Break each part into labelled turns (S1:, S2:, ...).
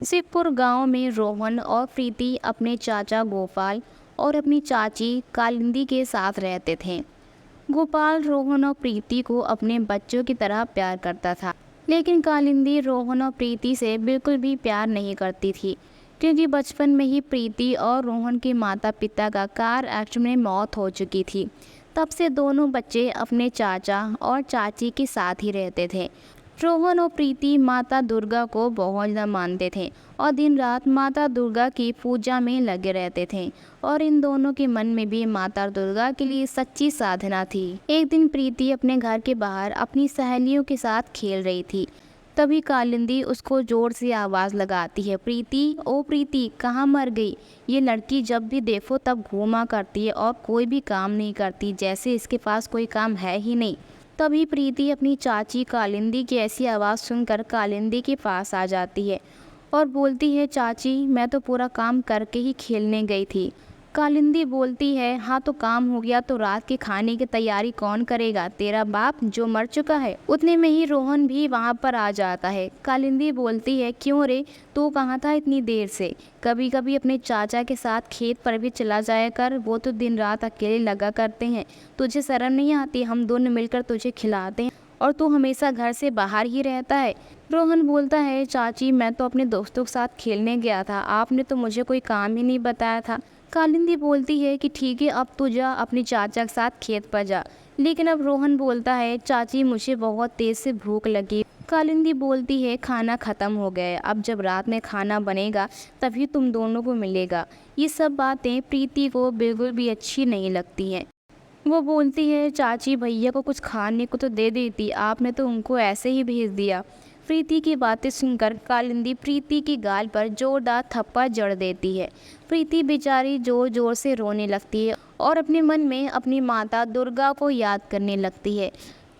S1: शिवपुर गांव में रोहन और प्रीति अपने चाचा गोपाल और अपनी चाची कालिंदी के साथ रहते थे। गोपाल रोहन और प्रीति को अपने बच्चों की तरह प्यार करता था, लेकिन कालिंदी रोहन और प्रीति से बिल्कुल भी प्यार नहीं करती थी, क्योंकि बचपन में ही प्रीति और रोहन के माता पिता का कार एक्सीडेंट में मौत हो चुकी थी। तब से दोनों बच्चे अपने चाचा और चाची के साथ ही रहते थे। रोहन और प्रीति माता दुर्गा को बहुत ज़्यादा मानते थे और दिन रात माता दुर्गा की पूजा में लगे रहते थे, और इन दोनों के मन में भी माता दुर्गा के लिए सच्ची साधना थी। एक दिन प्रीति अपने घर के बाहर अपनी सहेलियों के साथ खेल रही थी। तभी कालिंदी उसको जोर से आवाज़ लगाती है, प्रीति, ओ प्रीति, कहाँ मर गई? ये लड़की जब भी देखो तब घूमा करती है और कोई भी काम नहीं करती, जैसे इसके पास कोई काम है ही नहीं। तभी प्रीति अपनी चाची कालिंदी की ऐसी आवाज़ सुनकर कालिंदी के पास आ जाती है और बोलती है, चाची, मैं तो पूरा काम करके ही खेलने गई थी। कालिंदी बोलती है, हाँ तो काम हो गया तो रात के खाने की तैयारी कौन करेगा? तेरा बाप जो मर चुका है। उतने में ही रोहन भी वहाँ पर आ जाता है। कालिंदी बोलती है, क्यों रे, तू कहाँ था इतनी देर से? कभी कभी अपने चाचा के साथ खेत पर भी चला जाया कर, वो तो दिन रात अकेले लगा करते हैं। तुझे शर्म नहीं आती? हम दोनों मिलकर तुझे खिलाते हैं और तू हमेशा घर से बाहर ही रहता है। रोहन बोलता है, चाची, मैं तो अपने दोस्तों के साथ खेलने गया था, आपने तो मुझे कोई काम ही नहीं बताया था। कालिंदी बोलती है कि ठीक है, अब तू जा अपने चाचा के साथ खेत पर जा। लेकिन अब रोहन बोलता है, चाची, मुझे बहुत तेज से भूख लगी। कालिंदी बोलती है, खाना ख़त्म हो गया है, अब जब रात में खाना बनेगा तभी तुम दोनों को मिलेगा। ये सब बातें प्रीति को बिल्कुल भी अच्छी नहीं लगती हैं। वो बोलती है, चाची, भैया को कुछ खाने को तो दे देती, आपने तो उनको ऐसे ही भेज दिया। प्रीति की बातें सुनकर कालिंदी प्रीति की गाल पर जोरदार थप्पड़ जड़ देती है। प्रीति बेचारी जोर जोर से रोने लगती है और अपने मन में अपनी माता दुर्गा को याद करने लगती है।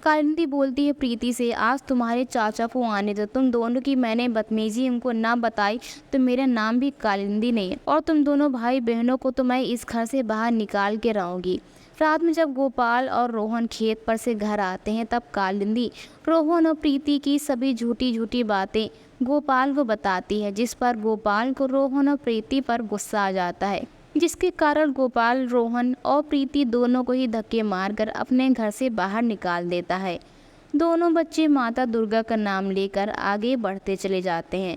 S1: कालिंदी बोलती है प्रीति से, आज तुम्हारे चाचा को आने दो, तुम दोनों की मैंने बदतमीजी उनको ना बताई तो मेरा नाम भी कालिंदी नहीं है, और तुम दोनों भाई बहनों को तो मैं इस घर से बाहर निकाल के रहूँगी। रात में जब गोपाल और रोहन खेत पर से घर आते हैं तब कालिंदी रोहन और प्रीति की सभी झूठी झूठी बातें गोपाल को बताती है, जिस पर गोपाल को रोहन और प्रीति पर गुस्सा आ जाता है, जिसके कारण गोपाल रोहन और प्रीति दोनों को ही धक्के मारकर अपने घर से बाहर निकाल देता है। दोनों बच्चे माता दुर्गा का नाम लेकर आगे बढ़ते चले जाते हैं।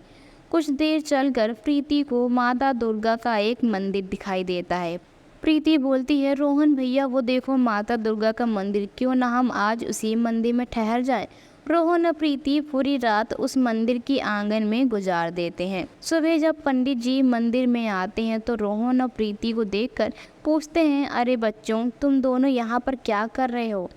S1: कुछ देर चलकर प्रीति को माता दुर्गा का एक मंदिर दिखाई देता है। प्रीति बोलती है, रोहन भैया, वो देखो माता दुर्गा का मंदिर, क्यों ना हम आज उसी मंदिर में ठहर जाएं। रोहन और प्रीति पूरी रात उस मंदिर की आंगन में गुजार देते हैं। सुबह जब पंडित जी मंदिर में आते हैं तो रोहन और प्रीति को देखकर पूछते हैं, अरे बच्चों, तुम दोनों यहाँ पर क्या कर रहे हो?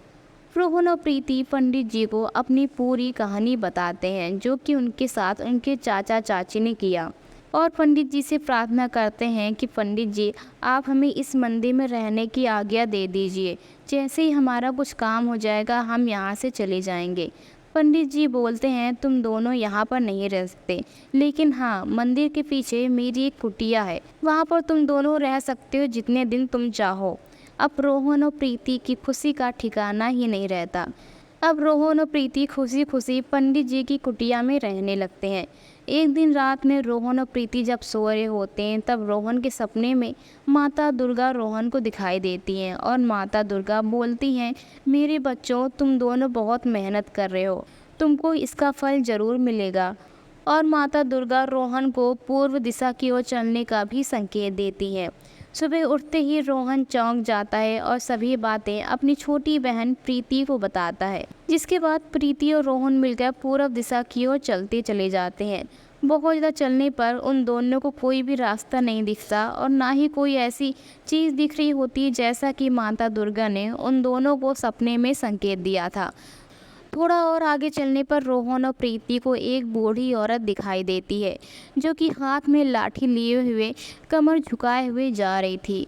S1: रोहन और प्रीति पंडित जी को अपनी पूरी कहानी बताते हैं, जो कि उनके साथ उनके चाचा चाची ने किया, और पंडित जी से प्रार्थना करते हैं कि पंडित जी, आप हमें इस मंदिर में रहने की आज्ञा दे दीजिए। जैसे ही हमारा कुछ काम हो जाएगा हम यहाँ से चले जाएंगे। पंडित जी बोलते हैं, तुम दोनों यहाँ पर नहीं रह सकते, लेकिन हाँ, मंदिर के पीछे मेरी एक कुटिया है, वहाँ पर तुम दोनों रह सकते हो जितने दिन तुम चाहो। अब रोहन और प्रीति की खुशी का ठिकाना ही नहीं रहता। अब रोहन और प्रीति खुशी खुशी पंडित जी की कुटिया में रहने लगते हैं। एक दिन रात में रोहन और प्रीति जब सो रहे होते हैं तब रोहन के सपने में माता दुर्गा रोहन को दिखाई देती हैं और माता दुर्गा बोलती हैं, मेरे बच्चों, तुम दोनों बहुत मेहनत कर रहे हो, तुमको इसका फल ज़रूर मिलेगा। और माता दुर्गा रोहन को पूर्व दिशा की ओर चलने का भी संकेत देती है। सुबह उठते ही रोहन चौंक जाता है और सभी बातें अपनी छोटी बहन प्रीति को बताता है, जिसके बाद प्रीति और रोहन मिलकर पूर्व दिशा की ओर चलते चले जाते हैं। बहुत ज़्यादा चलने पर उन दोनों को कोई भी रास्ता नहीं दिखता और ना ही कोई ऐसी चीज़ दिख रही होती जैसा कि माता दुर्गा ने उन दोनों को सपने में संकेत दिया था। थोड़ा और आगे चलने पर रोहन और प्रीति को एक बूढ़ी औरत दिखाई देती है, जो कि हाथ में लाठी लिए हुए कमर झुकाए हुए जा रही थी।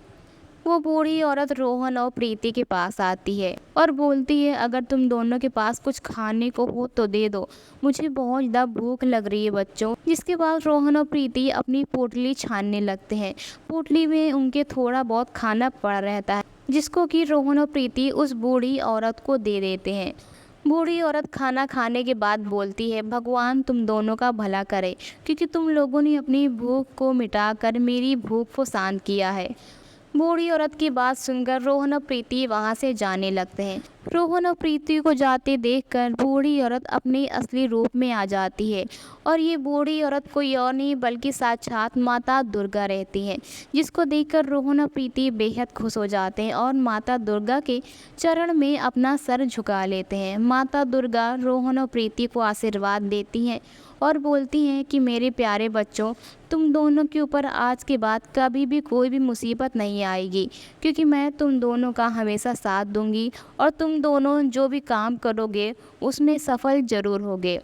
S1: वो बूढ़ी औरत रोहन और प्रीति के पास आती है और बोलती है, अगर तुम दोनों के पास कुछ खाने को हो तो दे दो, मुझे बहुत ज़्यादा भूख लग रही है बच्चों। जिसके बाद रोहन और प्रीति अपनी पोटली छानने लगते हैं। पोटली में उनके थोड़ा बहुत खाना पड़ा रहता है, जिसको कि रोहन और प्रीति उस बूढ़ी औरत को दे देते हैं। बूढ़ी औरत खाना खाने के बाद बोलती है, भगवान तुम दोनों का भला करे, क्योंकि तुम लोगों ने अपनी भूख को मिटाकर मेरी भूख को शांत किया है। बूढ़ी औरत की बात सुनकर रोहन और प्रीति वहां से जाने लगते हैं। रोहन और प्रीति को जाते देखकर बूढ़ी औरत अपने असली रूप में आ जाती है और ये बूढ़ी औरत कोई और नहीं बल्कि साक्षात माता दुर्गा रहती है, जिसको देखकर रोहन और प्रीति बेहद खुश हो जाते हैं और माता दुर्गा के चरण में अपना सर झुका लेते हैं। माता दुर्गा रोहन और प्रीति को आशीर्वाद देती हैं और बोलती हैं कि मेरे प्यारे बच्चों, तुम दोनों के ऊपर आज के बाद कभी भी कोई भी मुसीबत नहीं आएगी, क्योंकि मैं तुम दोनों का हमेशा साथ दूंगी और तुम दोनों जो भी काम करोगे उसमें सफल जरूर होगे।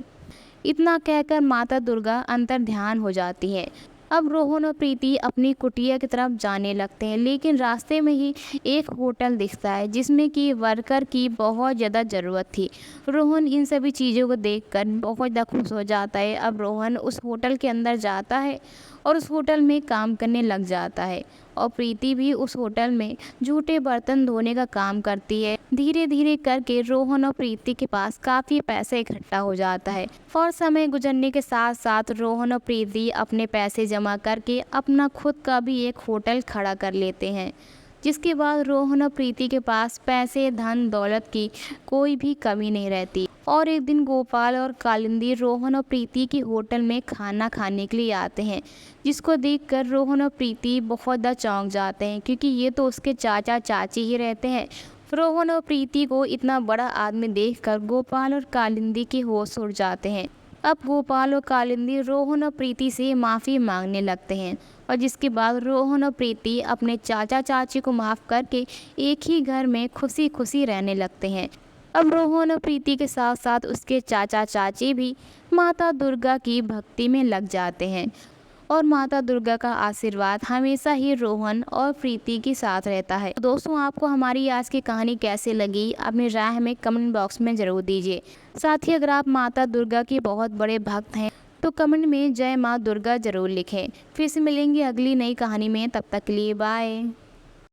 S1: इतना कहकर माता दुर्गा अंतर ध्यान हो जाती है। अब रोहन और प्रीति अपनी कुटिया की तरफ जाने लगते हैं, लेकिन रास्ते में ही एक होटल दिखता है जिसमें कि वर्कर की बहुत ज़्यादा ज़रूरत थी। रोहन इन सभी चीज़ों को देखकर बहुत ज़्यादा खुश हो जाता है। अब रोहन उस होटल के अंदर जाता है और उस होटल में काम करने लग जाता है और प्रीति भी उस होटल में झूठे बर्तन धोने का काम करती है। धीरे धीरे करके रोहन और प्रीति के पास काफ़ी पैसे इकट्ठा हो जाता है और समय गुजरने के साथ साथ रोहन और प्रीति अपने पैसे जमा करके अपना खुद का भी एक होटल खड़ा कर लेते हैं, जिसके बाद रोहन और प्रीति के पास पैसे धन दौलत की कोई भी कमी नहीं रहती। और एक दिन गोपाल और कालिंदी रोहन और प्रीति की होटल में खाना खाने के लिए आते हैं, जिसको देखकर रोहन और प्रीति बहुत ज़्यादा चौंक जाते हैं, क्योंकि ये तो उसके चाचा चाची ही रहते हैं। रोहन और प्रीति को इतना बड़ा आदमी देखकर गोपाल और कालिंदी के होश उड़ जाते हैं। अब गोपाल और कालिंदी रोहन और प्रीति से माफ़ी मांगने लगते हैं और जिसके बाद रोहन और प्रीति अपने चाचा चाची को माफ़ करके एक ही घर में खुशी खुशी रहने लगते हैं। अब रोहन और प्रीति के साथ साथ उसके चाचा चाची भी माता दुर्गा की भक्ति में लग जाते हैं और माता दुर्गा का आशीर्वाद हमेशा ही रोहन और प्रीति के साथ रहता है। दोस्तों, आपको हमारी आज की कहानी कैसे लगी अपनी राय हमें कमेंट बॉक्स में ज़रूर दीजिए। साथ ही अगर आप माता दुर्गा के बहुत बड़े भक्त हैं तो कमेंट में जय माँ दुर्गा ज़रूर लिखें। फिर से मिलेंगे अगली नई कहानी में, तब तक के लिए बाय।